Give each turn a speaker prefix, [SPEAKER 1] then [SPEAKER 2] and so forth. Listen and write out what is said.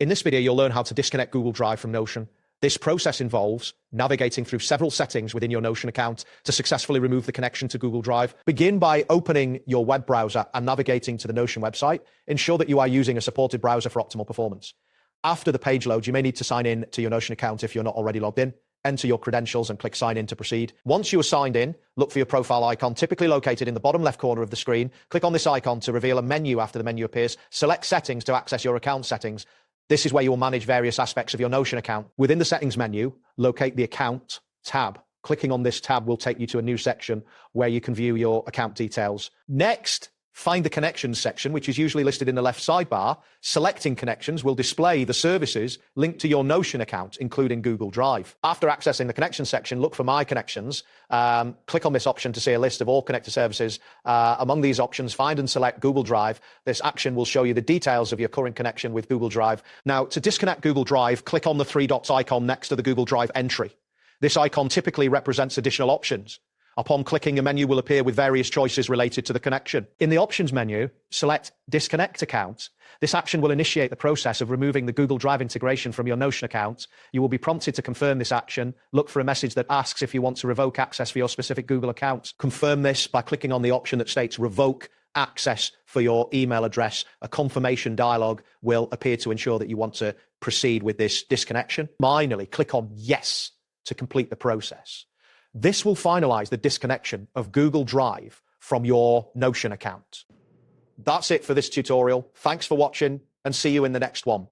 [SPEAKER 1] In this video, you'll learn how to disconnect Google Drive from Notion. This process involves navigating through several settings within your Notion account to successfully remove the connection to Google Drive. Begin by opening your web browser and navigating to the Notion website. Ensure that you are using a supported browser for optimal performance. After the page loads, you may need to sign in to your Notion account if you're not already logged in. Enter your credentials and click sign in to proceed. Once you are signed in, look for your profile icon, typically located in the bottom left corner of the screen. Click on this icon to reveal a menu after the menu appears. Select settings to access your account settings. This is where you will manage various aspects of your Notion account. Within the settings menu, locate the account tab. Clicking on this tab will take you to a new section where you can view your account details. Next, find the connections section, which is usually listed in the left sidebar. Selecting connections will display the services linked to your Notion account, including Google Drive. After accessing the connections section, look for My Connections. Click on this option to see a list of all connected services. Among these options, find and select Google Drive. This action will show you the details of your current connection with Google Drive. Now, to disconnect Google Drive, click on the three dots icon next to the Google Drive entry. This icon typically represents additional options. Upon clicking, a menu will appear with various choices related to the connection. In the options menu, select Disconnect Account. This action will initiate the process of removing the Google Drive integration from your Notion account. You will be prompted to confirm this action. Look for a message that asks if you want to revoke access for your specific Google account. Confirm this by clicking on the option that states Revoke Access for your email address. A confirmation dialog will appear to ensure that you want to proceed with this disconnection. Finally, click on Yes to complete the process. This will finalize the disconnection of Google Drive from your Notion account. That's it for this tutorial. Thanks for watching and see you in the next one.